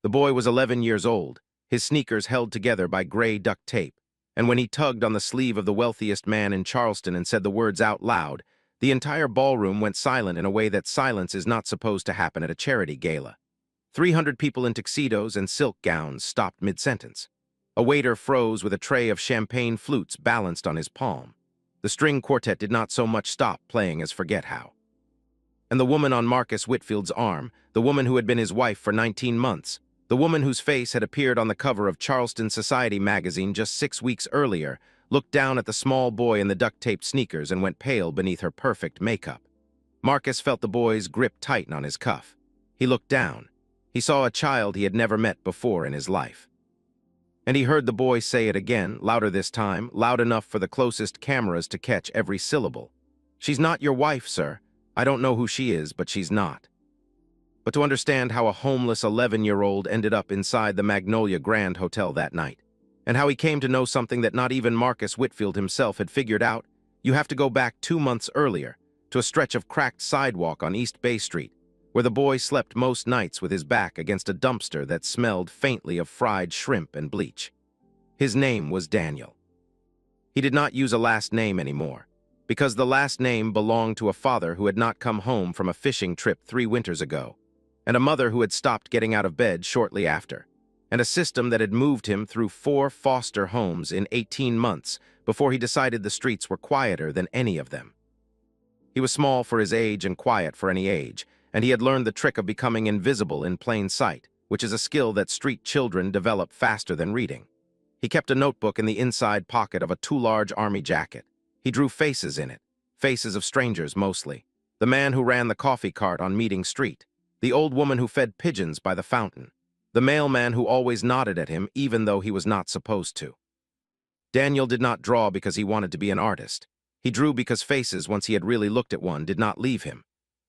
The boy was 11 years old, his sneakers held together by gray duct tape, and when he tugged on the sleeve of the wealthiest man in Charleston and said the words out loud, the entire ballroom went silent in a way that silence is not supposed to happen at a charity gala. 300 people in tuxedos and silk gowns stopped mid-sentence. A waiter froze with a tray of champagne flutes balanced on his palm. The string quartet did not so much stop playing as forget how. And the woman on Marcus Whitfield's arm, the woman who had been his wife for 19 months, the woman whose face had appeared on the cover of Charleston Society magazine just 6 weeks earlier, looked down at the small boy in the duct-taped sneakers and went pale beneath her perfect makeup. Marcus felt the boy's grip tighten on his cuff. He looked down. He saw a child he had never met before in his life. And he heard the boy say it again, louder this time, loud enough for the closest cameras to catch every syllable. "She's not your wife, sir. I don't know who she is, but she's not." But to understand how a homeless 11-year-old ended up inside the Magnolia Grand Hotel that night, and how he came to know something that not even Marcus Whitfield himself had figured out, you have to go back 2 months earlier, to a stretch of cracked sidewalk on East Bay Street, where the boy slept most nights with his back against a dumpster that smelled faintly of fried shrimp and bleach. His name was Daniel. He did not use a last name anymore, because the last name belonged to a father who had not come home from a fishing trip 3 winters ago, and a mother who had stopped getting out of bed shortly after, and a system that had moved him through 4 foster homes in 18 months before he decided the streets were quieter than any of them. He was small for his age and quiet for any age, and he had learned the trick of becoming invisible in plain sight, which is a skill that street children develop faster than reading. He kept a notebook in the inside pocket of a too-large army jacket. He drew faces in it, faces of strangers mostly. The man who ran the coffee cart on Meeting Street, the old woman who fed pigeons by the fountain, the mailman who always nodded at him even though he was not supposed to. Daniel did not draw because he wanted to be an artist. He drew because faces, once he had really looked at one, did not leave him.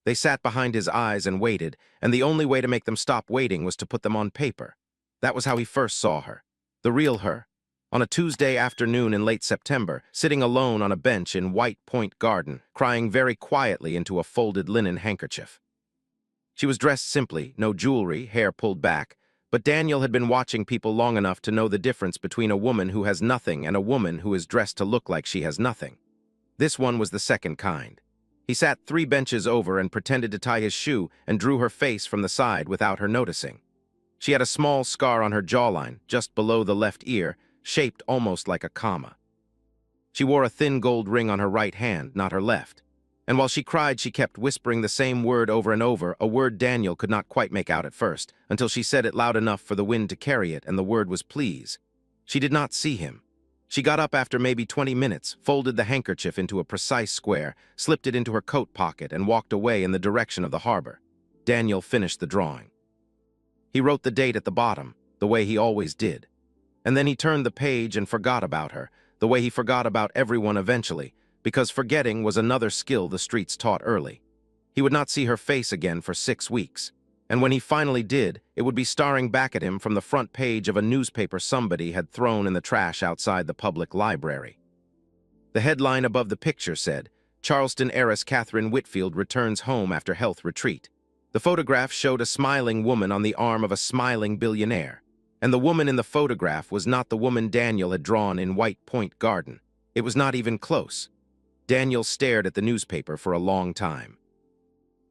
They sat behind his eyes and waited, and the only way to make them stop waiting was to put them on paper. That was how he first saw her, the real her, on a Tuesday afternoon in late September, sitting alone on a bench in White Point Garden, crying very quietly into a folded linen handkerchief. She was dressed simply, no jewelry, hair pulled back, but Daniel had been watching people long enough to know the difference between a woman who has nothing and a woman who is dressed to look like she has nothing. This one was the second kind. He sat 3 benches over and pretended to tie his shoe and drew her face from the side without her noticing. She had a small scar on her jawline, just below the left ear, shaped almost like a comma. She wore a thin gold ring on her right hand, not her left. And while she cried, she kept whispering the same word over and over, a word Daniel could not quite make out at first, until she said it loud enough for the wind to carry it, and the word was please. She did not see him. She got up after maybe 20 minutes, folded the handkerchief into a precise square, slipped it into her coat pocket, and walked away in the direction of the harbor. Daniel finished the drawing. He wrote the date at the bottom, the way he always did. And then he turned the page and forgot about her, the way he forgot about everyone eventually, because forgetting was another skill the streets taught early. He would not see her face again for 6 weeks. And when he finally did, it would be staring back at him from the front page of a newspaper somebody had thrown in the trash outside the public library. The headline above the picture said, "Charleston heiress Catherine Whitfield returns home after health retreat." The photograph showed a smiling woman on the arm of a smiling billionaire. And the woman in the photograph was not the woman Daniel had drawn in White Point Garden. It was not even close. Daniel stared at the newspaper for a long time.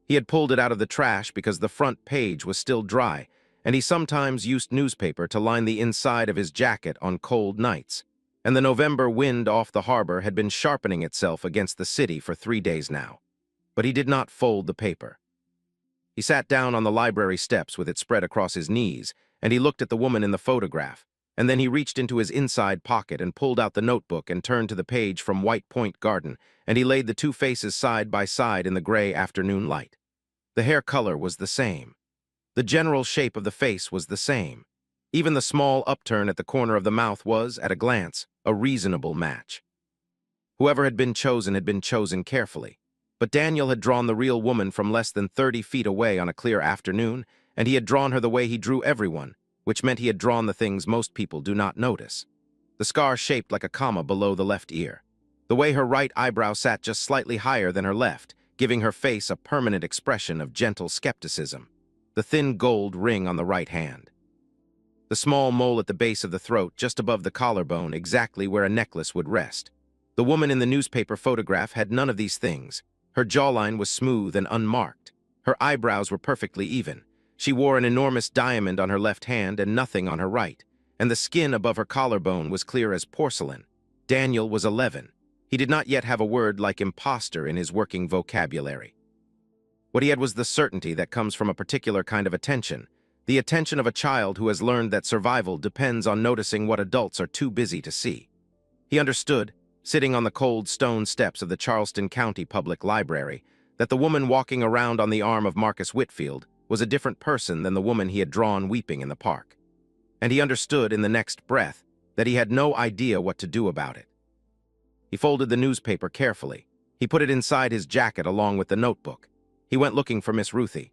He had pulled it out of the trash because the front page was still dry, and he sometimes used newspaper to line the inside of his jacket on cold nights. And the November wind off the harbor had been sharpening itself against the city for 3 days now. But he did not fold the paper. He sat down on the library steps with it spread across his knees, and he looked at the woman in the photograph, and then he reached into his inside pocket and pulled out the notebook and turned to the page from White Point Garden, and he laid the 2 faces side by side in the gray afternoon light. The hair color was the same. The general shape of the face was the same. Even the small upturn at the corner of the mouth was, at a glance, a reasonable match. Whoever had been chosen carefully. But Daniel had drawn the real woman from less than 30 feet away on a clear afternoon, and he had drawn her the way he drew everyone, which meant he had drawn the things most people do not notice. The scar shaped like a comma below the left ear. The way her right eyebrow sat just slightly higher than her left, giving her face a permanent expression of gentle skepticism. The thin gold ring on the right hand. The small mole at the base of the throat, just above the collarbone, exactly where a necklace would rest. The woman in the newspaper photograph had none of these things. Her jawline was smooth and unmarked. Her eyebrows were perfectly even. She wore an enormous diamond on her left hand and nothing on her right, and the skin above her collarbone was clear as porcelain. Daniel was 11. He did not yet have a word like impostor in his working vocabulary. What he had was the certainty that comes from a particular kind of attention, the attention of a child who has learned that survival depends on noticing what adults are too busy to see. He understood, sitting on the cold stone steps of the Charleston County Public Library, that the woman walking around on the arm of Marcus Whitfield was a different person than the woman he had drawn weeping in the park. And he understood in the next breath that he had no idea what to do about it. He folded the newspaper carefully. He put it inside his jacket along with the notebook. He went looking for Miss Ruthie.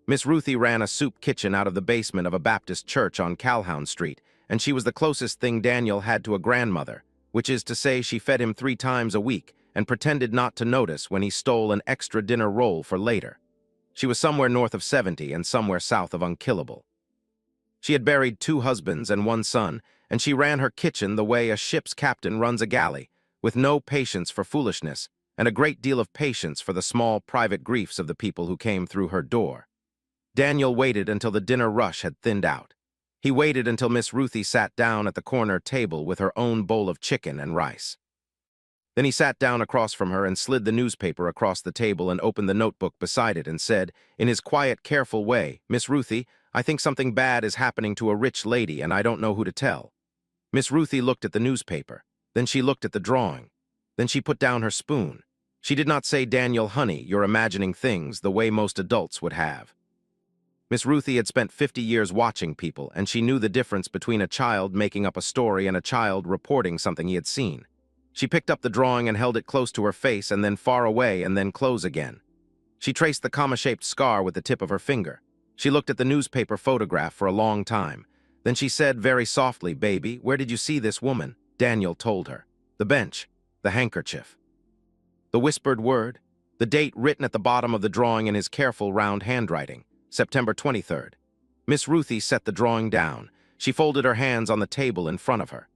Miss Ruthie ran a soup kitchen out of the basement of a Baptist church on Calhoun Street, and she was the closest thing Daniel had to a grandmother, which is to say she fed him 3 times a week and pretended not to notice when he stole an extra dinner roll for later. She was somewhere north of 70 and somewhere south of unkillable. She had buried 2 husbands and 1 son, and she ran her kitchen the way a ship's captain runs a galley, with no patience for foolishness and a great deal of patience for the small private griefs of the people who came through her door. Daniel waited until the dinner rush had thinned out. He waited until Miss Ruthie sat down at the corner table with her own bowl of chicken and rice. Then he sat down across from her and slid the newspaper across the table and opened the notebook beside it and said, in his quiet, careful way, "Miss Ruthie, I think something bad is happening to a rich lady and I don't know who to tell." Miss Ruthie looked at the newspaper. Then she looked at the drawing. Then she put down her spoon. She did not say, "Daniel, honey, you're imagining things," the way most adults would have. Miss Ruthie had spent 50 years watching people, and she knew the difference between a child making up a story and a child reporting something he had seen. She picked up the drawing and held it close to her face and then far away and then close again. She traced the comma-shaped scar with the tip of her finger. She looked at the newspaper photograph for a long time. Then she said very softly, "Baby, where did you see this woman?" Daniel told her. "The bench, the handkerchief." The whispered word, the date written at the bottom of the drawing in his careful round handwriting, September 23rd. Miss Ruthie set the drawing down. She folded her hands on the table in front of her.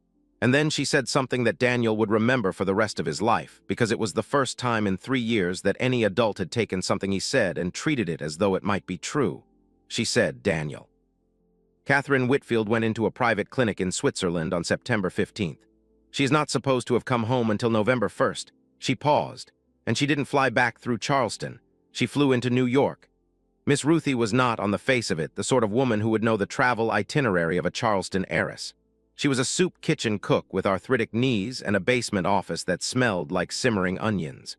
And then she said something that Daniel would remember for the rest of his life, because it was the first time in 3 years that any adult had taken something he said and treated it as though it might be true. She said, "Daniel." Catherine Whitfield went into a private clinic in Switzerland on September 15th. She is not supposed to have come home until November 1st. She paused, and she didn't fly back through Charleston. She flew into New York. Miss Ruthie was not, on the face of it, the sort of woman who would know the travel itinerary of a Charleston heiress. She was a soup kitchen cook with arthritic knees and a basement office that smelled like simmering onions.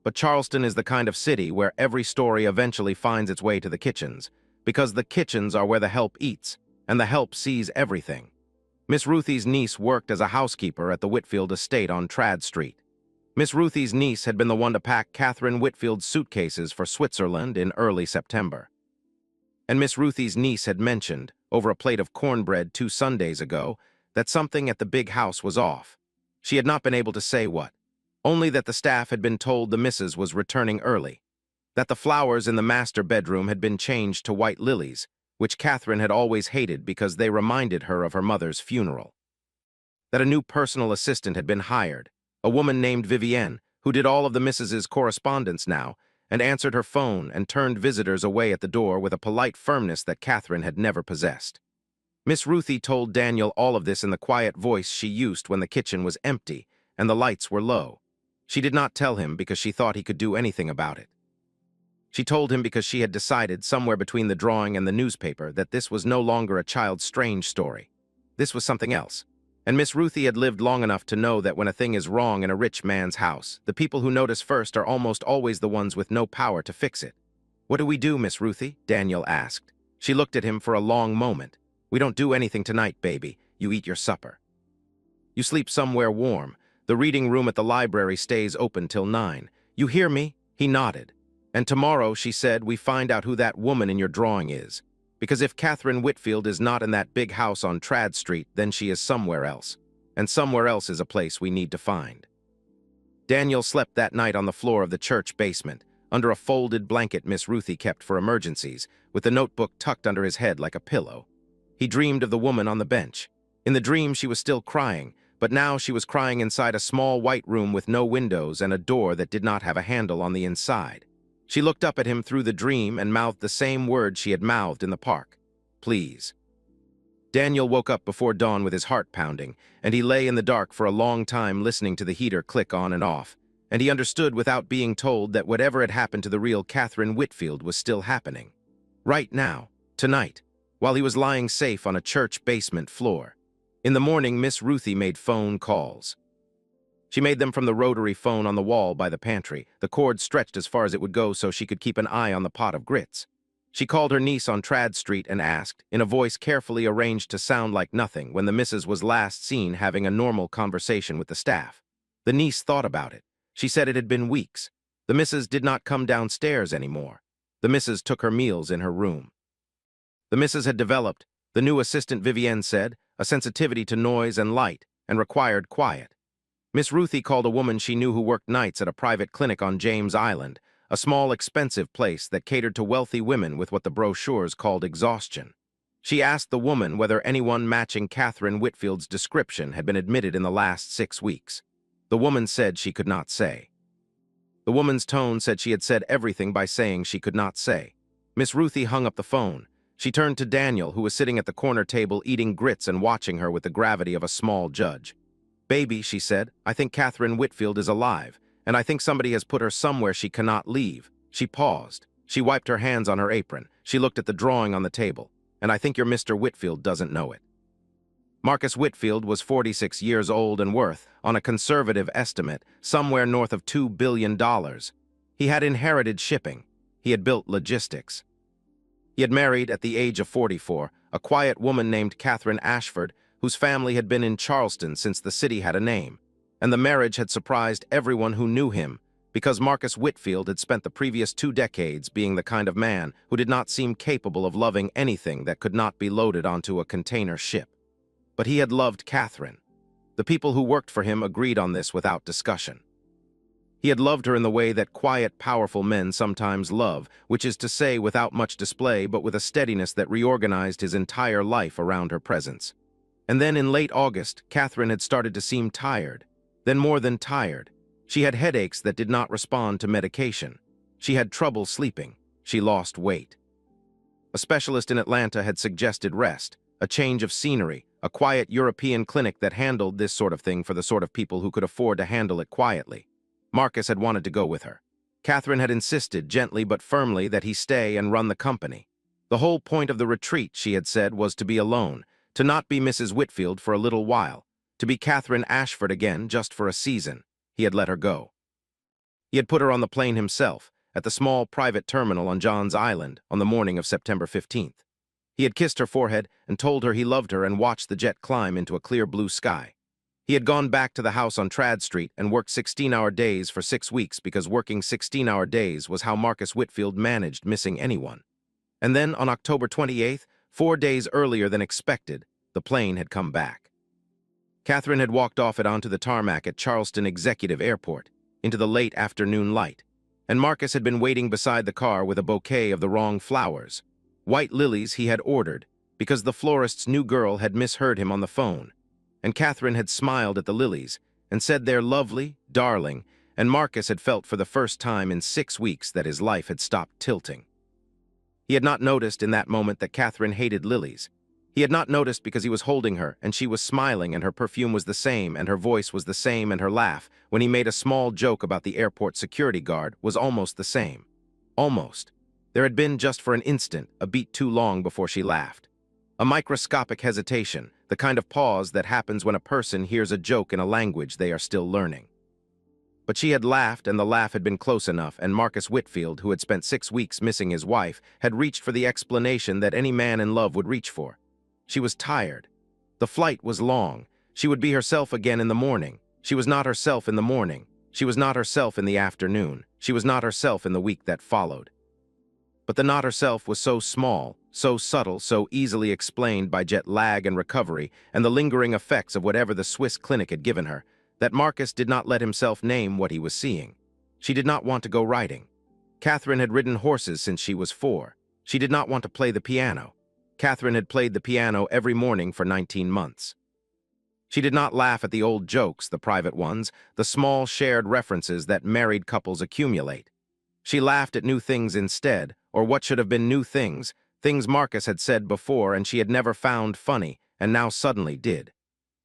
But Charleston is the kind of city where every story eventually finds its way to the kitchens, because the kitchens are where the help eats, and the help sees everything. Miss Ruthie's niece worked as a housekeeper at the Whitfield estate on Trad Street. Miss Ruthie's niece had been the one to pack Catherine Whitfield's suitcases for Switzerland in early September. And Miss Ruthie's niece had mentioned, over a plate of cornbread 2 Sundays ago, that something at the big house was off. She had not been able to say what, only that the staff had been told the missus was returning early, that the flowers in the master bedroom had been changed to white lilies, which Catherine had always hated because they reminded her of her mother's funeral, that a new personal assistant had been hired, a woman named Vivienne, who did all of the missus's correspondence now, and answered her phone and turned visitors away at the door with a polite firmness that Catherine had never possessed. Miss Ruthie told Daniel all of this in the quiet voice she used when the kitchen was empty and the lights were low. She did not tell him because she thought he could do anything about it. She told him because she had decided somewhere between the drawing and the newspaper that this was no longer a child's strange story. This was something else. And Miss Ruthie had lived long enough to know that when a thing is wrong in a rich man's house, the people who notice first are almost always the ones with no power to fix it. "What do we do, Miss Ruthie?" Daniel asked. She looked at him for a long moment. "We don't do anything tonight, baby. You eat your supper. You sleep somewhere warm. The reading room at the library stays open till 9. You hear me?" He nodded. "And tomorrow," she said, "we find out who that woman in your drawing is. Because if Catherine Whitfield is not in that big house on Trad Street, then she is somewhere else. And somewhere else is a place we need to find." Daniel slept that night on the floor of the church basement, under a folded blanket Miss Ruthie kept for emergencies, with the notebook tucked under his head like a pillow. He dreamed of the woman on the bench. In the dream, she was still crying, but now she was crying inside a small white room with no windows and a door that did not have a handle on the inside. She looked up at him through the dream and mouthed the same words she had mouthed in the park. Please. Daniel woke up before dawn with his heart pounding, and he lay in the dark for a long time listening to the heater click on and off, and he understood without being told that whatever had happened to the real Catherine Whitfield was still happening. Right now, tonight, while he was lying safe on a church basement floor. In the morning, Miss Ruthie made phone calls. She made them from the rotary phone on the wall by the pantry, the cord stretched as far as it would go so she could keep an eye on the pot of grits. She called her niece on Trad Street and asked, in a voice carefully arranged to sound like nothing, when the missus was last seen having a normal conversation with the staff. The niece thought about it. She said it had been weeks. The missus did not come downstairs anymore. The missus took her meals in her room. The missus had developed, the new assistant Vivienne said, a sensitivity to noise and light, and required quiet. Miss Ruthie called a woman she knew who worked nights at a private clinic on James Island, a small, expensive place that catered to wealthy women with what the brochures called exhaustion. She asked the woman whether anyone matching Catherine Whitfield's description had been admitted in the last 6 weeks. The woman said she could not say. The woman's tone said she had said everything by saying she could not say. Miss Ruthie hung up the phone. She turned to Daniel, who was sitting at the corner table eating grits and watching her with the gravity of a small judge. Baby, she said, I think Catherine Whitfield is alive, and I think somebody has put her somewhere she cannot leave. She paused. She wiped her hands on her apron. She looked at the drawing on the table. And I think your Mr. Whitfield doesn't know it. Marcus Whitfield was 46 years old and worth, on a conservative estimate, somewhere north of $2 billion. He had inherited shipping. He had built logistics. He had married, at the age of 44, a quiet woman named Catherine Ashford, whose family had been in Charleston since the city had a name. And the marriage had surprised everyone who knew him, because Marcus Whitfield had spent the previous 2 decades being the kind of man who did not seem capable of loving anything that could not be loaded onto a container ship. But he had loved Catherine. The people who worked for him agreed on this without discussion. He had loved her in the way that quiet, powerful men sometimes love, which is to say without much display but with a steadiness that reorganized his entire life around her presence. And then in late August, Catherine had started to seem tired. Then more than tired. She had headaches that did not respond to medication. She had trouble sleeping. She lost weight. A specialist in Atlanta had suggested rest, a change of scenery, a quiet European clinic that handled this sort of thing for the sort of people who could afford to handle it quietly. Marcus had wanted to go with her. Catherine had insisted, gently but firmly, that he stay and run the company. The whole point of the retreat, she had said, was to be alone, to not be Mrs. Whitfield for a little while, to be Catherine Ashford again just for a season. He had let her go. He had put her on the plane himself, at the small private terminal on John's Island, on the morning of September 15th. He had kissed her forehead and told her he loved her and watched the jet climb into a clear blue sky. He had gone back to the house on Trad Street and worked 16-hour days for 6 weeks because working 16-hour days was how Marcus Whitfield managed missing anyone. And then, on October 28th, 4 days earlier than expected, the plane had come back. Catherine had walked off it onto the tarmac at Charleston Executive Airport, into the late afternoon light, and Marcus had been waiting beside the car with a bouquet of the wrong flowers. White lilies he had ordered, because the florist's new girl had misheard him on the phone, and Catherine had smiled at the lilies and said they're lovely, darling, and Marcus had felt for the first time in 6 weeks that his life had stopped tilting. He had not noticed in that moment that Catherine hated lilies. He had not noticed because he was holding her, and she was smiling, and her perfume was the same, and her voice was the same, and her laugh, when he made a small joke about the airport security guard, was almost the same. Almost. There had been, just for an instant, a beat too long before she laughed. A microscopic hesitation, the kind of pause that happens when a person hears a joke in a language they are still learning. But she had laughed, and the laugh had been close enough, and Marcus Whitfield, who had spent 6 weeks missing his wife, had reached for the explanation that any man in love would reach for. She was tired. The flight was long. She would be herself again in the morning. She was not herself in the morning. She was not herself in the afternoon. She was not herself in the week that followed. But the not herself was so small, so subtle, so easily explained by jet lag and recovery and the lingering effects of whatever the Swiss clinic had given her, that Marcus did not let himself name what he was seeing. She did not want to go riding. Catherine had ridden horses since she was 4. She did not want to play the piano. Catherine had played the piano every morning for 19 months. She did not laugh at the old jokes, the private ones, the small shared references that married couples accumulate. She laughed at new things instead, or what should have been new things, things Marcus had said before and she had never found funny, and now suddenly did.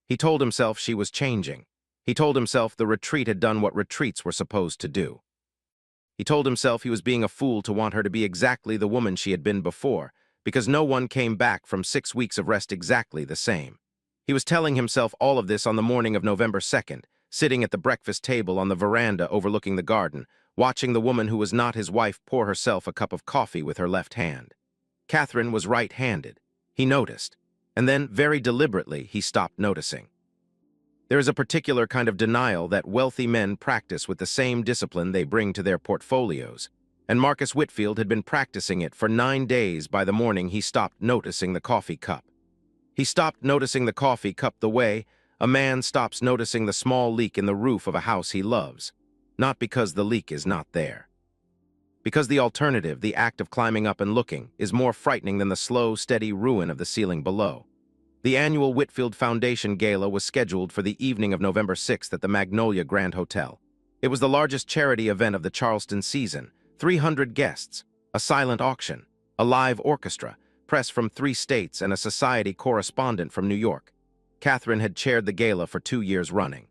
He told himself she was changing. He told himself the retreat had done what retreats were supposed to do. He told himself he was being a fool to want her to be exactly the woman she had been before, because no one came back from 6 weeks of rest exactly the same. He was telling himself all of this on the morning of November 2nd, sitting at the breakfast table on the veranda overlooking the garden, watching the woman who was not his wife pour herself a cup of coffee with her left hand. Catherine was right-handed. He noticed, and then, very deliberately, he stopped noticing. There is a particular kind of denial that wealthy men practice with the same discipline they bring to their portfolios, and Marcus Whitfield had been practicing it for 9 days by the morning he stopped noticing the coffee cup. He stopped noticing the coffee cup the way a man stops noticing the small leak in the roof of a house he loves, not because the leak is not there. Because the alternative, the act of climbing up and looking, is more frightening than the slow, steady ruin of the ceiling below. The annual Whitfield Foundation Gala was scheduled for the evening of November 6th at the Magnolia Grand Hotel. It was the largest charity event of the Charleston season, 300 guests, a silent auction, a live orchestra, press from 3 states, and a society correspondent from New York. Catherine had chaired the gala for 2 years running.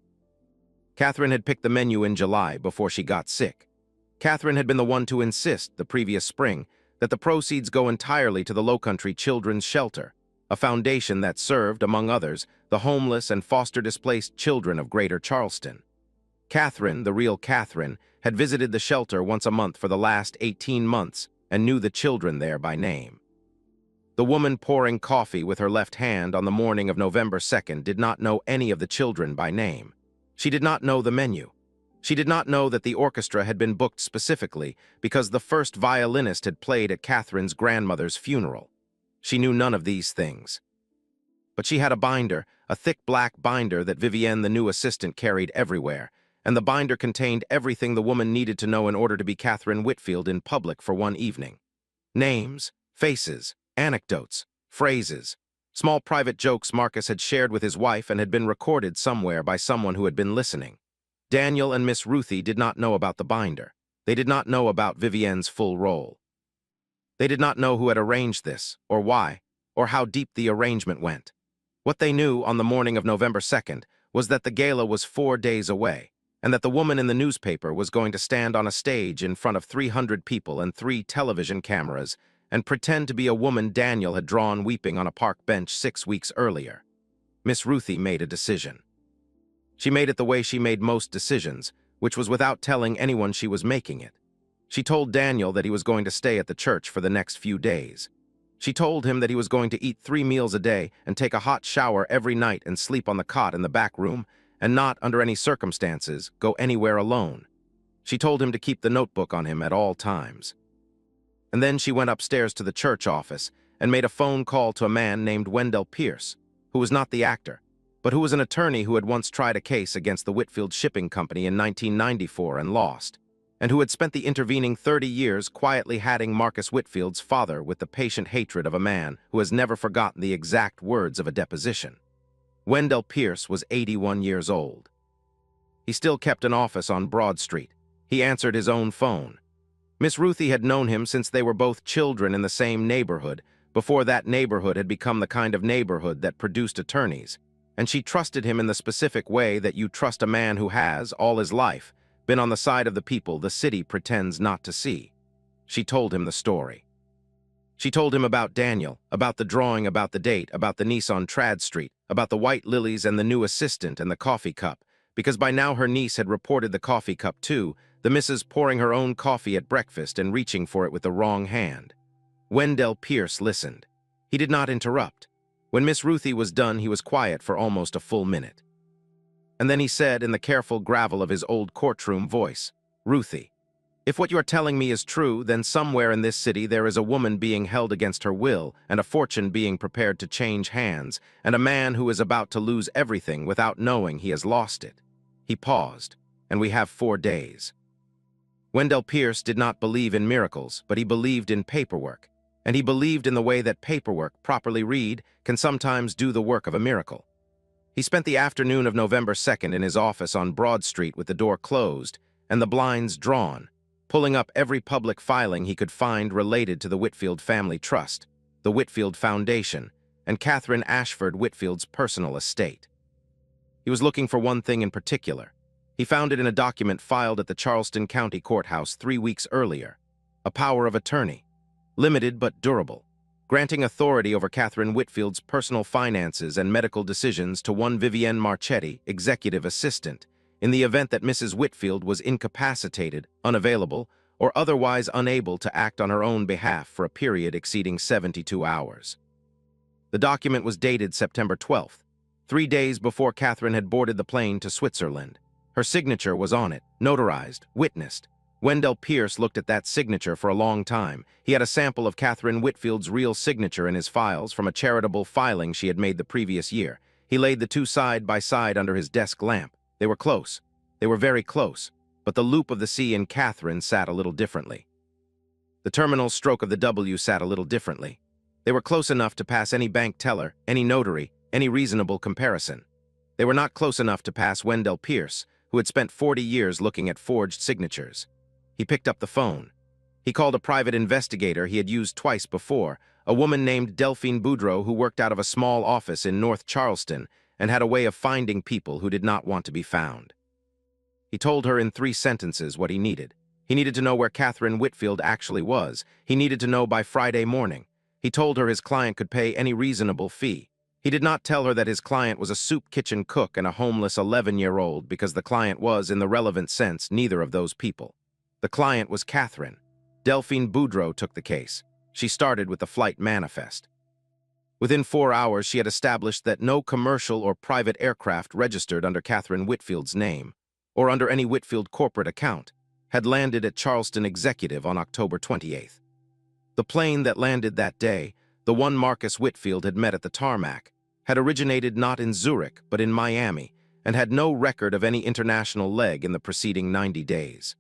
Catherine had picked the menu in July before she got sick. Catherine had been the one to insist, the previous spring, that the proceeds go entirely to the Lowcountry Children's Shelter, a foundation that served, among others, the homeless and foster-displaced children of Greater Charleston. Catherine, the real Catherine, had visited the shelter once a month for the last 18 months and knew the children there by name. The woman pouring coffee with her left hand on the morning of November 2nd did not know any of the children by name. She did not know the menu. She did not know that the orchestra had been booked specifically because the first violinist had played at Catherine's grandmother's funeral. She knew none of these things. But she had a binder, a thick black binder that Vivienne, the new assistant, carried everywhere, and the binder contained everything the woman needed to know in order to be Catherine Whitfield in public for one evening. Names, faces, anecdotes, phrases, small private jokes Marcus had shared with his wife and had been recorded somewhere by someone who had been listening. Daniel and Miss Ruthie did not know about the binder. They did not know about Vivienne's full role. They did not know who had arranged this, or why, or how deep the arrangement went. What they knew on the morning of November 2nd was that the gala was 4 days away, and that the woman in the newspaper was going to stand on a stage in front of 300 people and 3 television cameras and pretend to be a woman Daniel had drawn weeping on a park bench 6 weeks earlier. Miss Ruthie made a decision. She made it the way she made most decisions, which was without telling anyone she was making it. She told Daniel that he was going to stay at the church for the next few days. She told him that he was going to eat 3 meals a day and take a hot shower every night and sleep on the cot in the back room and not, under any circumstances, go anywhere alone. She told him to keep the notebook on him at all times. And then she went upstairs to the church office and made a phone call to a man named Wendell Pierce, who was not the actor, but who was an attorney who had once tried a case against the Whitfield Shipping Company in 1994 and lost, and who had spent the intervening 30 years quietly hatting Marcus Whitfield's father with the patient hatred of a man who has never forgotten the exact words of a deposition. Wendell Pierce was 81 years old. He still kept an office on Broad Street. He answered his own phone. Miss Ruthie had known him since they were both children in the same neighborhood, before that neighborhood had become the kind of neighborhood that produced attorneys, and she trusted him in the specific way that you trust a man who has, all his life, been on the side of the people the city pretends not to see. She told him the story. She told him about Daniel, about the drawing, about the date, about the niece on Trad Street, about the white lilies and the new assistant and the coffee cup, because by now her niece had reported the coffee cup too, the missus pouring her own coffee at breakfast and reaching for it with the wrong hand. Wendell Pierce listened. He did not interrupt. When Miss Ruthie was done, he was quiet for almost a full minute. And then he said in the careful gravel of his old courtroom voice, "Ruthie, if what you are telling me is true, then somewhere in this city there is a woman being held against her will and a fortune being prepared to change hands and a man who is about to lose everything without knowing he has lost it." He paused, and we have 4 days. Wendell Pierce did not believe in miracles, but he believed in paperwork. and he believed in the way that paperwork, properly read, can sometimes do the work of a miracle. He spent the afternoon of November 2nd in his office on Broad Street with the door closed and the blinds drawn, pulling up every public filing he could find related to the Whitfield Family Trust, the Whitfield Foundation, and Catherine Ashford Whitfield's personal estate. He was looking for one thing in particular. He found it in a document filed at the Charleston County Courthouse 3 weeks earlier, a power of attorney, limited but durable, granting authority over Catherine Whitfield's personal finances and medical decisions to one Vivienne Marchetti, executive assistant, in the event that Mrs. Whitfield was incapacitated, unavailable, or otherwise unable to act on her own behalf for a period exceeding 72 hours. The document was dated September 12th, 3 days before Catherine had boarded the plane to Switzerland. Her signature was on it, notarized, witnessed. Wendell Pierce looked at that signature for a long time. He had a sample of Catherine Whitfield's real signature in his files from a charitable filing she had made the previous year. He laid the two side by side under his desk lamp. They were close. They were very close, but the loop of the C in Catherine sat a little differently. The terminal stroke of the W sat a little differently. They were close enough to pass any bank teller, any notary, any reasonable comparison. They were not close enough to pass Wendell Pierce, who had spent 40 years looking at forged signatures. He picked up the phone. He called a private investigator he had used twice before, a woman named Delphine Boudreau who worked out of a small office in North Charleston and had a way of finding people who did not want to be found. He told her in 3 sentences what he needed. He needed to know where Catherine Whitfield actually was. He needed to know by Friday morning. He told her his client could pay any reasonable fee. He did not tell her that his client was a soup kitchen cook and a homeless 11-year-old because the client was, in the relevant sense, neither of those people. The client was Catherine. Delphine Boudreau took the case. She started with the flight manifest. Within 4 hours, she had established that no commercial or private aircraft registered under Catherine Whitfield's name, or under any Whitfield corporate account, had landed at Charleston Executive on October 28th. The plane that landed that day, the one Marcus Whitfield had met at the tarmac, had originated not in Zurich but in Miami and had no record of any international leg in the preceding 90 days.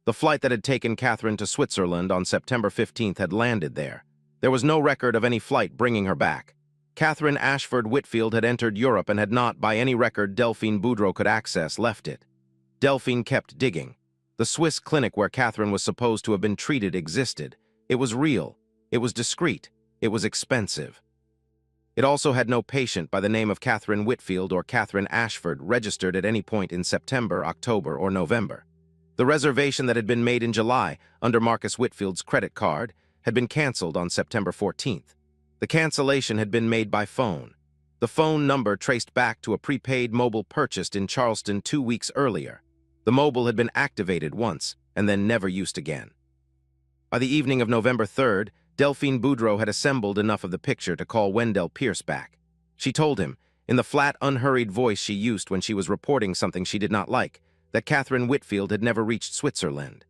The flight that had taken Catherine to Switzerland on September 15th had landed there. There was no record of any flight bringing her back. Catherine Ashford Whitfield had entered Europe and had not, by any record Delphine Boudreau could access, left it. Delphine kept digging. The Swiss clinic where Catherine was supposed to have been treated existed. It was real. It was discreet. It was expensive. It also had no patient by the name of Catherine Whitfield or Catherine Ashford registered at any point in September, October, or November. The reservation that had been made in July under Marcus Whitfield's credit card had been canceled on September 14th. The cancellation had been made by phone. The phone number traced back to a prepaid mobile purchased in Charleston 2 weeks earlier. The mobile had been activated once and then never used again. By the evening of November 3rd, Delphine Boudreau had assembled enough of the picture to call Wendell Pierce back. She told him, in the flat, unhurried voice she used when she was reporting something she did not like, that Catherine Whitfield had never reached Switzerland.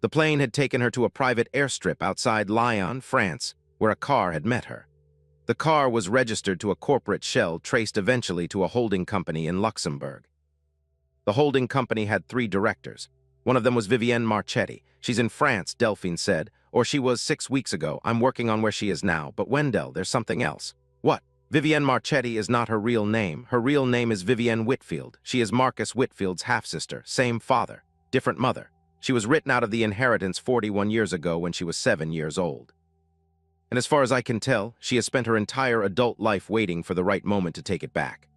The plane had taken her to a private airstrip outside Lyon, France, where a car had met her. The car was registered to a corporate shell traced eventually to a holding company in Luxembourg. The holding company had 3 directors. One of them was Vivienne Marchetti. She's in France, Delphine said, or she was 6 weeks ago. I'm working on where she is now, but Wendell, there's something else. What? Vivienne Marchetti is not her real name. Her real name is Vivienne Whitfield. She is Marcus Whitfield's half-sister, same father, different mother. She was written out of the inheritance 41 years ago when she was 7 years old. And as far as I can tell, she has spent her entire adult life waiting for the right moment to take it back.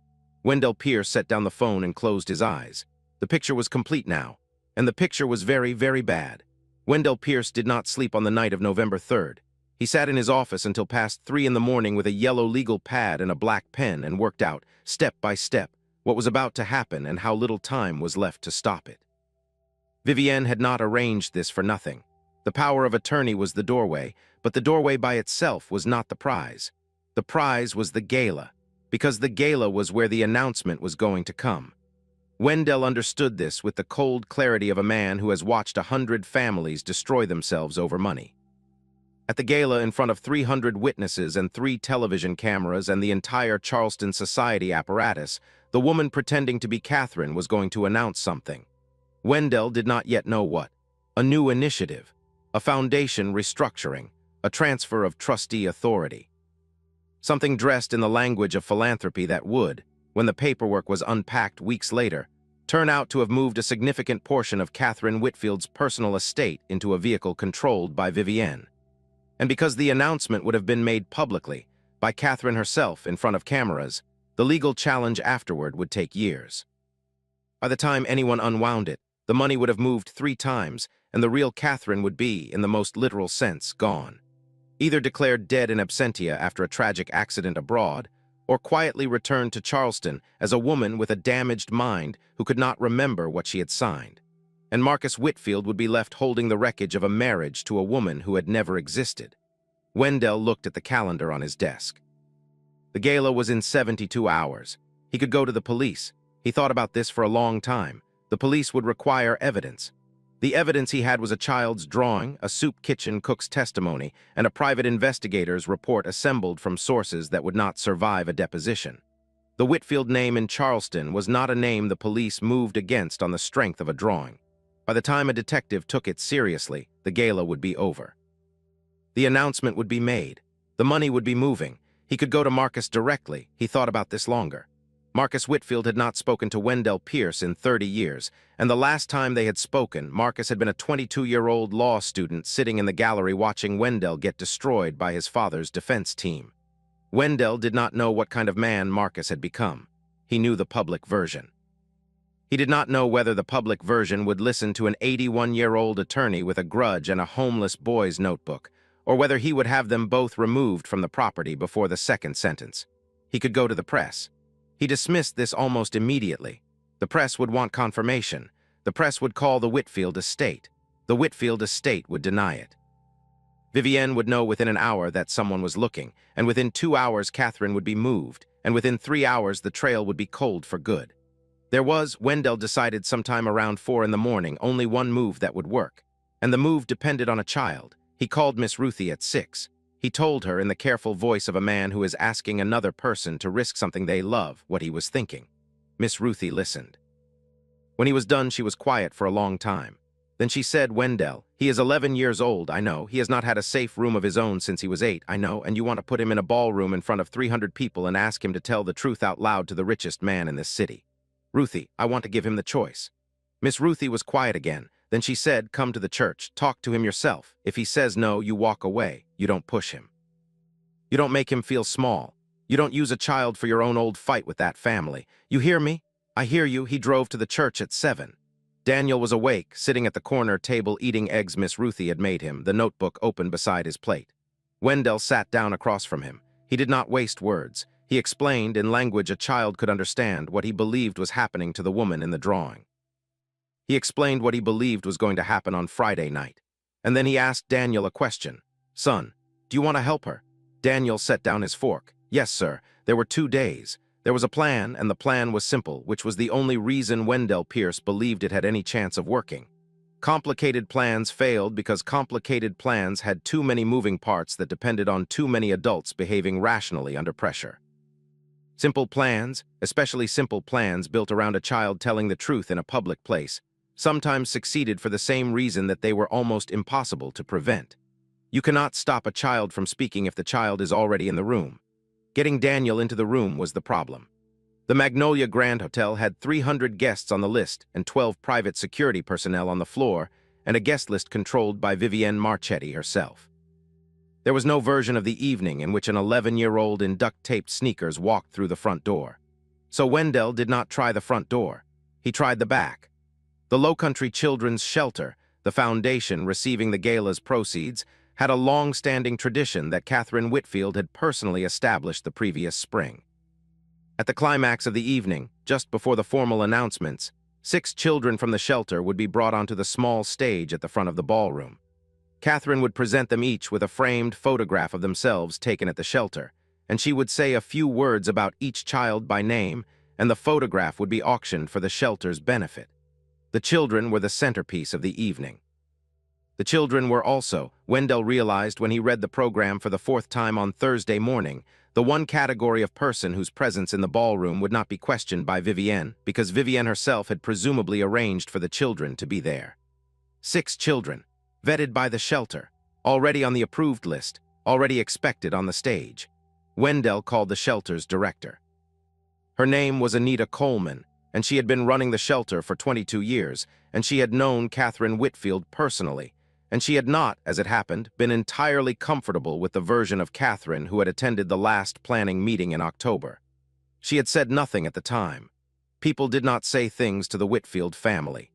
Wendell Pierce set down the phone and closed his eyes. The picture was complete now, and the picture was very, very bad. Wendell Pierce did not sleep on the night of November 3rd. He sat in his office until past 3 in the morning with a yellow legal pad and a black pen and worked out, step by step, what was about to happen and how little time was left to stop it. Vivienne had not arranged this for nothing. The power of attorney was the doorway, but the doorway by itself was not the prize. The prize was the gala, because the gala was where the announcement was going to come. Wendell understood this with the cold clarity of a man who has watched 100 families destroy themselves over money. At the gala, in front of 300 witnesses and 3 television cameras and the entire Charleston society apparatus, the woman pretending to be Catherine was going to announce something. Wendell did not yet know what. A new initiative, a foundation restructuring, a transfer of trustee authority. Something dressed in the language of philanthropy that would, when the paperwork was unpacked weeks later, turn out to have moved a significant portion of Catherine Whitfield's personal estate into a vehicle controlled by Vivienne. And because the announcement would have been made publicly, by Catherine herself in front of cameras, the legal challenge afterward would take years. By the time anyone unwound it, the money would have moved 3 times, and the real Catherine would be, in the most literal sense, gone. Either declared dead in absentia after a tragic accident abroad, or quietly returned to Charleston as a woman with a damaged mind who could not remember what she had signed. And Marcus Whitfield would be left holding the wreckage of a marriage to a woman who had never existed. Wendell looked at the calendar on his desk. The gala was in 72 hours. He could go to the police. He thought about this for a long time. The police would require evidence. The evidence he had was a child's drawing, a soup kitchen cook's testimony, and a private investigator's report assembled from sources that would not survive a deposition. The Whitfield name in Charleston was not a name the police moved against on the strength of a drawing. By the time a detective took it seriously, the gala would be over. The announcement would be made. The money would be moving. He could go to Marcus directly. He thought about this longer. Marcus Whitfield had not spoken to Wendell Pierce in 30 years, and the last time they had spoken, Marcus had been a 22-year-old law student sitting in the gallery watching Wendell get destroyed by his father's defense team. Wendell did not know what kind of man Marcus had become. He knew the public version. He did not know whether the public version would listen to an 81-year-old attorney with a grudge and a homeless boy's notebook, or whether he would have them both removed from the property before the second sentence. He could go to the press. He dismissed this almost immediately. The press would want confirmation. The press would call the Whitfield estate. The Whitfield estate would deny it. Vivienne would know within an hour that someone was looking, and within 2 hours Catherine would be moved, and within 3 hours the trail would be cold for good. There was, Wendell decided sometime around 4 in the morning, only one move that would work, and the move depended on a child. He called Miss Ruthie at 6. He told her in the careful voice of a man who is asking another person to risk something they love what he was thinking. Miss Ruthie listened. When he was done, she was quiet for a long time. Then she said, "Wendell, he is 11 years old, I know. He has not had a safe room of his own since he was 8, I know, and you want to put him in a ballroom in front of 300 people and ask him to tell the truth out loud to the richest man in this city. Ruthie, I want to give him the choice." Miss Ruthie was quiet again. Then she said, "Come to the church, talk to him yourself. If he says no, you walk away. You don't push him. You don't make him feel small. You don't use a child for your own old fight with that family. You hear me? I hear you." He drove to the church at 7. Daniel was awake, sitting at the corner table eating eggs Miss Ruthie had made him, the notebook open beside his plate. Wendell sat down across from him. He did not waste words. He explained, in language a child could understand, what he believed was happening to the woman in the drawing. He explained what he believed was going to happen on Friday night. And then he asked Daniel a question. "Son, do you want to help her?" Daniel set down his fork. "Yes, sir. There were 2 days. There was a plan, and the plan was simple, which was the only reason Wendell Pierce believed it had any chance of working. Complicated plans failed because complicated plans had too many moving parts that depended on too many adults behaving rationally under pressure. Simple plans, especially simple plans built around a child telling the truth in a public place, sometimes succeeded for the same reason that they were almost impossible to prevent. You cannot stop a child from speaking if the child is already in the room. Getting Daniel into the room was the problem. The Magnolia Grand Hotel had 300 guests on the list and 12 private security personnel on the floor, and a guest list controlled by Vivienne Marchetti herself. There was no version of the evening in which an 11-year-old in duct-taped sneakers walked through the front door. So Wendell did not try the front door. He tried the back. The Lowcountry Children's Shelter, the foundation receiving the gala's proceeds, had a long-standing tradition that Catherine Whitfield had personally established the previous spring. At the climax of the evening, just before the formal announcements, 6 children from the shelter would be brought onto the small stage at the front of the ballroom. Catherine would present them each with a framed photograph of themselves taken at the shelter, and she would say a few words about each child by name, and the photograph would be auctioned for the shelter's benefit. The children were the centerpiece of the evening. The children were also, Wendell realized when he read the program for the 4th time on Thursday morning, the one category of person whose presence in the ballroom would not be questioned by Vivienne, because Vivienne herself had presumably arranged for the children to be there. 6 children, vetted by the shelter. already on the approved list, already expected on the stage. Wendell called the shelter's director. Her name was Anita Coleman, and she had been running the shelter for 22 years, and she had known Catherine Whitfield personally, and she had not, as it happened, been entirely comfortable with the version of Catherine who had attended the last planning meeting in October. She had said nothing at the time. People did not say things to the Whitfield family.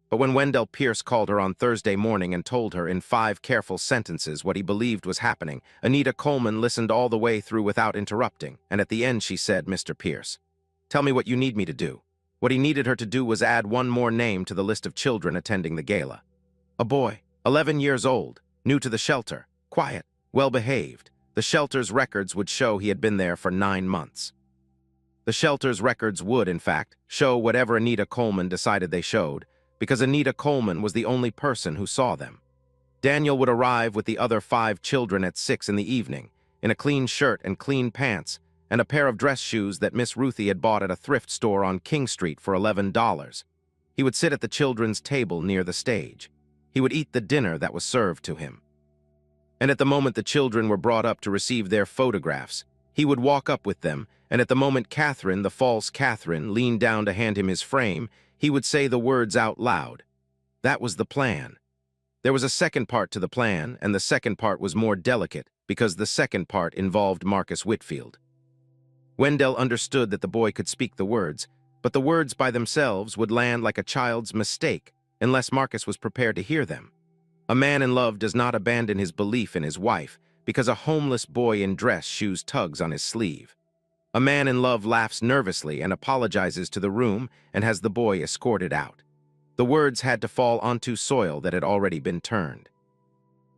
But when Wendell Pierce called her on Thursday morning and told her in 5 careful sentences what he believed was happening, Anita Coleman listened all the way through without interrupting, and at the end she said, "Mr. Pierce, tell me what you need me to do." What he needed her to do was add one more name to the list of children attending the gala. A boy, 11 years old, new to the shelter, quiet, well-behaved. The shelter's records would show he had been there for 9 months. The shelter's records would, in fact, show whatever Anita Coleman decided they showed, because Anita Coleman was the only person who saw them. Daniel would arrive with the other 5 children at 6 in the evening, in a clean shirt and clean pants, and a pair of dress shoes that Miss Ruthie had bought at a thrift store on King Street for $11. He would sit at the children's table near the stage. He would eat the dinner that was served to him. And at the moment the children were brought up to receive their photographs, he would walk up with them, and at the moment Catherine, the false Catherine, leaned down to hand him his frame, he would say the words out loud. That was the plan. There was a second part to the plan, and the second part was more delicate because the second part involved Marcus Whitfield. Wendell understood that the boy could speak the words, but the words by themselves would land like a child's mistake unless Marcus was prepared to hear them. A man in love does not abandon his belief in his wife because a homeless boy in dress shoes tugs on his sleeve. A man in love laughs nervously and apologizes to the room and has the boy escorted out. The words had to fall onto soil that had already been turned.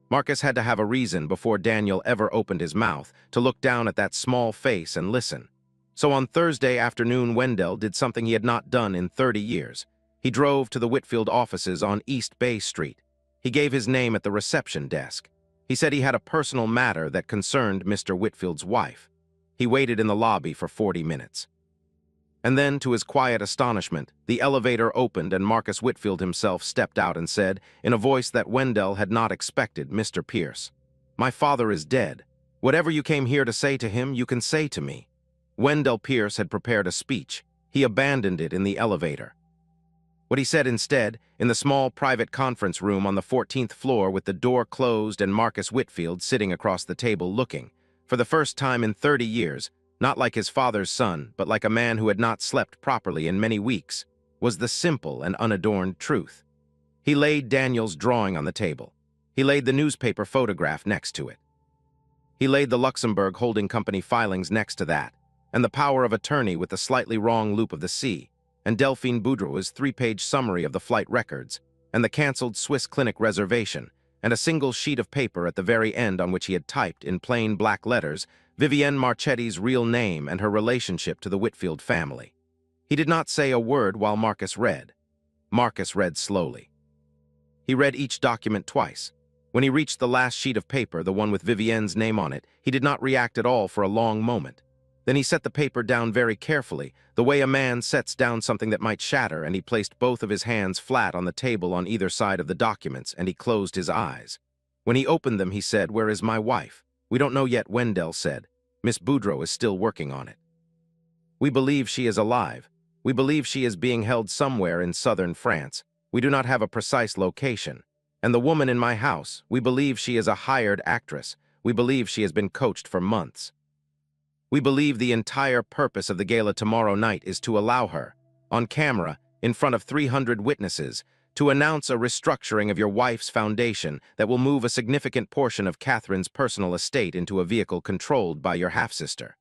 Marcus had to have a reason before Daniel ever opened his mouth to look down at that small face and listen. So on Thursday afternoon, Wendell did something he had not done in 30 years. He drove to the Whitfield offices on East Bay Street. He gave his name at the reception desk. He said he had a personal matter that concerned Mr. Whitfield's wife. He waited in the lobby for 40 minutes. And then, to his quiet astonishment, the elevator opened and Marcus Whitfield himself stepped out and said, in a voice that Wendell had not expected, "Mr. Pierce, my father is dead. Whatever you came here to say to him, you can say to me." Wendell Pierce had prepared a speech. He abandoned it in the elevator. What he said instead, in the small private conference room on the 14th floor with the door closed and Marcus Whitfield sitting across the table looking, for the first time in 30 years, not like his father's son, but like a man who had not slept properly in many weeks, was the simple and unadorned truth. He laid Daniel's drawing on the table. He laid the newspaper photograph next to it. He laid the Luxembourg Holding Company filings next to that, and the power of attorney with the slightly wrong loop of the C, and Delphine Boudreau's 3-page summary of the flight records, and the canceled Swiss clinic reservation, and a single sheet of paper at the very end on which he had typed, in plain black letters, Vivienne Marchetti's real name and her relationship to the Whitfield family. He did not say a word while Marcus read. Marcus read slowly. He read each document twice. When he reached the last sheet of paper, the one with Vivienne's name on it, he did not react at all for a long moment. Then he set the paper down very carefully, the way a man sets down something that might shatter, and he placed both of his hands flat on the table on either side of the documents, and he closed his eyes. When he opened them, he said, "Where is my wife?" "We don't know yet," Wendell said. "Miss Boudreau is still working on it. We believe she is alive. We believe she is being held somewhere in southern France. We do not have a precise location. And the woman in my house, we believe she is a hired actress. We believe she has been coached for months. We believe the entire purpose of the gala tomorrow night is to allow her, on camera, in front of 300 witnesses, to announce a restructuring of your wife's foundation that will move a significant portion of Catherine's personal estate into a vehicle controlled by your half-sister."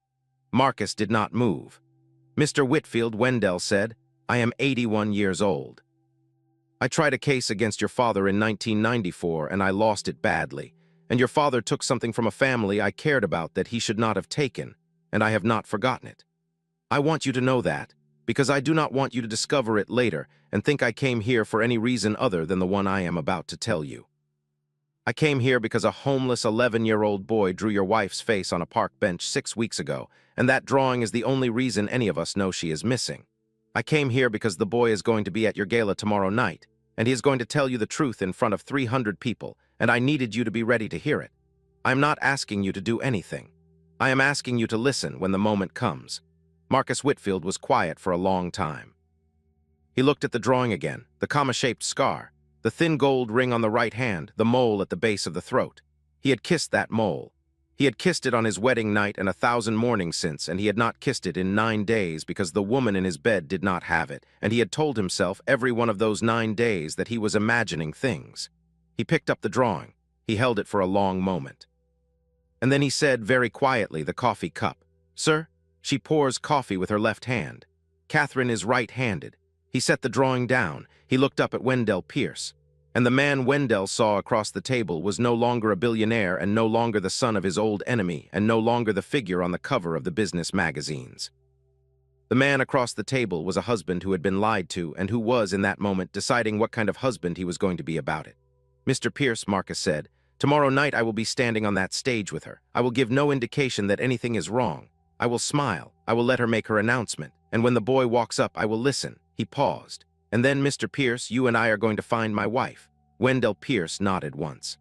Marcus did not move. "Mr. Whitfield," Wendell said, "I am 81 years old. I tried a case against your father in 1994 and I lost it badly, and your father took something from a family I cared about that he should not have taken, and I have not forgotten it. I want you to know that, because I do not want you to discover it later and think I came here for any reason other than the one I am about to tell you. I came here because a homeless 11-year-old boy drew your wife's face on a park bench 6 weeks ago, and that drawing is the only reason any of us know she is missing. I came here because the boy is going to be at your gala tomorrow night, and he is going to tell you the truth in front of 300 people, and I needed you to be ready to hear it. I am not asking you to do anything. I am asking you to listen when the moment comes." Marcus Whitfield was quiet for a long time. He looked at the drawing again, the comma-shaped scar, the thin gold ring on the right hand, the mole at the base of the throat. He had kissed that mole. He had kissed it on his wedding night and 1,000 mornings since, and he had not kissed it in 9 days because the woman in his bed did not have it, and he had told himself every one of those 9 days that he was imagining things. He picked up the drawing. He held it for a long moment. And then he said very quietly, the coffee cup. "Sir, she pours coffee with her left hand. Catherine is right-handed." He set the drawing down. He looked up at Wendell Pierce. And the man Wendell saw across the table was no longer a billionaire and no longer the son of his old enemy and no longer the figure on the cover of the business magazines. The man across the table was a husband who had been lied to and who was, in that moment, deciding what kind of husband he was going to be about it. "Mr. Pierce," Marcus said, "tomorrow night I will be standing on that stage with her. I will give no indication that anything is wrong. I will smile. I will let her make her announcement. And when the boy walks up, I will listen." He paused. "And then, Mr. Pierce, you and I are going to find my wife." Wendell Pierce nodded once.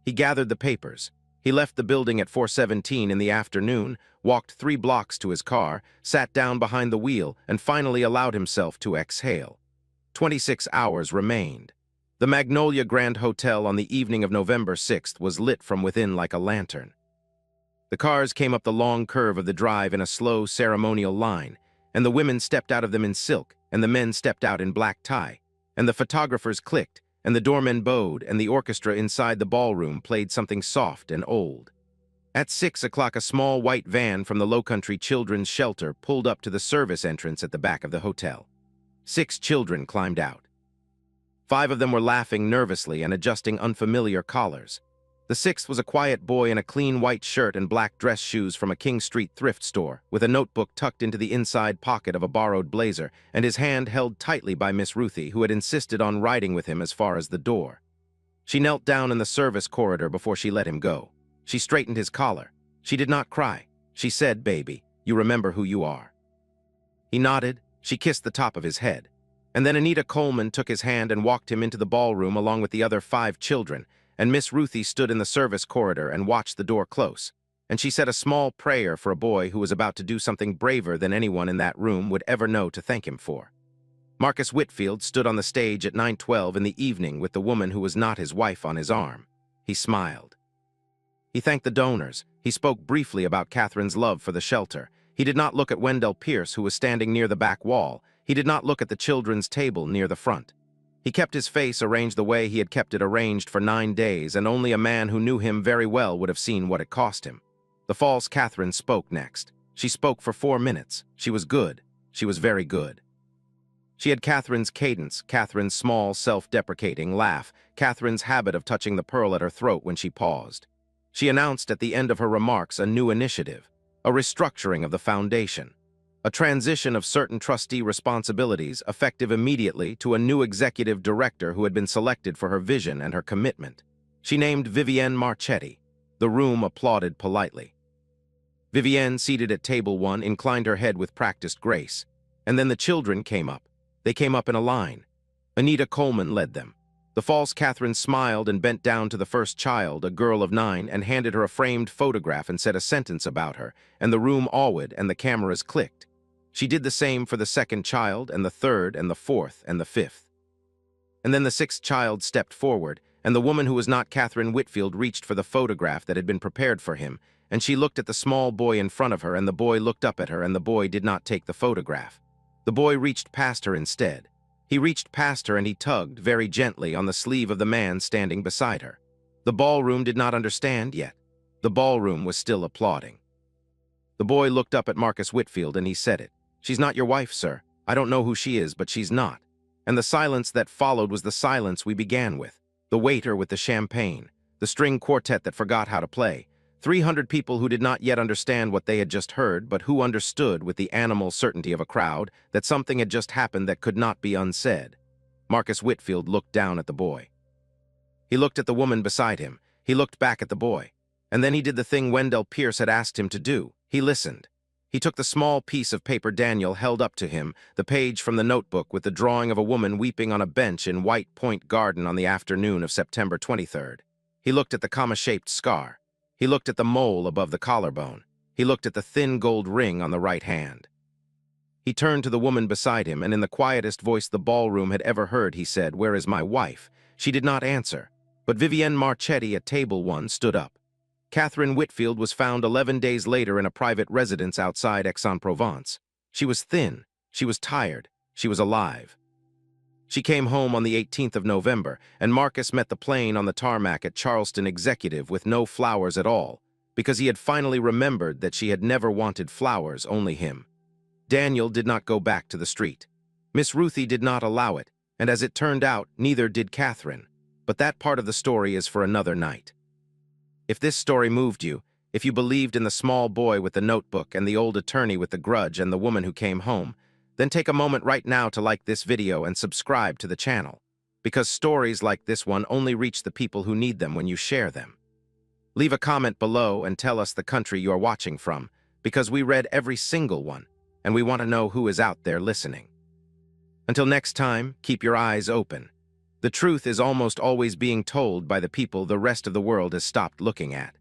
He gathered the papers. He left the building at 4:17 in the afternoon, walked 3 blocks to his car, sat down behind the wheel, and finally allowed himself to exhale. 26 hours remained. The Magnolia Grand Hotel on the evening of November 6th was lit from within like a lantern. The cars came up the long curve of the drive in a slow, ceremonial line, and the women stepped out of them in silk, and the men stepped out in black tie, and the photographers clicked, and the doormen bowed, and the orchestra inside the ballroom played something soft and old. At 6 o'clock, a small white van from the Lowcountry Children's Shelter pulled up to the service entrance at the back of the hotel. 6 children climbed out. 5 of them were laughing nervously and adjusting unfamiliar collars. The 6th was a quiet boy in a clean white shirt and black dress shoes from a King Street thrift store, with a notebook tucked into the inside pocket of a borrowed blazer, and his hand held tightly by Miss Ruthie, who had insisted on riding with him as far as the door. She knelt down in the service corridor before she let him go. She straightened his collar. She did not cry. She said, "Baby, you remember who you are." He nodded. She kissed the top of his head. And then Anita Coleman took his hand and walked him into the ballroom along with the other 5 children, and Miss Ruthie stood in the service corridor and watched the door close, and she said a small prayer for a boy who was about to do something braver than anyone in that room would ever know to thank him for. Marcus Whitfield stood on the stage at 9:12 in the evening with the woman who was not his wife on his arm. He smiled. He thanked the donors. He spoke briefly about Catherine's love for the shelter. He did not look at Wendell Pierce, who was standing near the back wall. He did not look at the children's table near the front. He kept his face arranged the way he had kept it arranged for 9 days, and only a man who knew him very well would have seen what it cost him. The false Catherine spoke next. She spoke for 4 minutes. She was good. She was very good. She had Catherine's cadence, Catherine's small, self-deprecating laugh, Catherine's habit of touching the pearl at her throat when she paused. She announced at the end of her remarks a new initiative, a restructuring of the foundation, a transition of certain trustee responsibilities effective immediately to a new executive director who had been selected for her vision and her commitment. She named Vivienne Marchetti. The room applauded politely. Vivienne, seated at table 1, inclined her head with practiced grace. And then the children came up. They came up in a line. Anita Coleman led them. The false Catherine smiled and bent down to the first child, a girl of 9, and handed her a framed photograph and said a sentence about her, and the room awed and the cameras clicked. She did the same for the second child, and the third, and the fourth, and the fifth. And then the 6th child stepped forward, and the woman who was not Catherine Whitfield reached for the photograph that had been prepared for him, and she looked at the small boy in front of her, and the boy looked up at her, and the boy did not take the photograph. The boy reached past her instead. He reached past her and he tugged, very gently, on the sleeve of the man standing beside her. The ballroom did not understand yet. The ballroom was still applauding. The boy looked up at Marcus Whitfield and he said it. "She's not your wife, sir. I don't know who she is, but she's not." And the silence that followed was the silence we began with. The waiter with the champagne, the string quartet that forgot how to play, 300 people who did not yet understand what they had just heard, but who understood with the animal certainty of a crowd that something had just happened that could not be unsaid. Marcus Whitfield looked down at the boy. He looked at the woman beside him. He looked back at the boy. And then he did the thing Wendell Pierce had asked him to do. He listened. He took the small piece of paper Daniel held up to him, the page from the notebook with the drawing of a woman weeping on a bench in White Point Garden on the afternoon of September 23rd. He looked at the comma-shaped scar. He looked at the mole above the collarbone. He looked at the thin gold ring on the right hand. He turned to the woman beside him, and in the quietest voice the ballroom had ever heard, he said, "Where is my wife?" She did not answer, but Vivienne Marchetti at table 1 stood up. Catherine Whitfield was found 11 days later in a private residence outside Aix-en-Provence. She was thin, she was tired, she was alive. She came home on the 18th of November, and Marcus met the plane on the tarmac at Charleston Executive with no flowers at all, because he had finally remembered that she had never wanted flowers, only him. Daniel did not go back to the street. Miss Ruthie did not allow it, and as it turned out, neither did Catherine. But that part of the story is for another night. If this story moved you, if you believed in the small boy with the notebook and the old attorney with the grudge and the woman who came home, then take a moment right now to like this video and subscribe to the channel, because stories like this one only reach the people who need them when you share them. Leave a comment below and tell us the country you're watching from, because we read every single one, and we want to know who is out there listening. Until next time, keep your eyes open. The truth is almost always being told by the people the rest of the world has stopped looking at.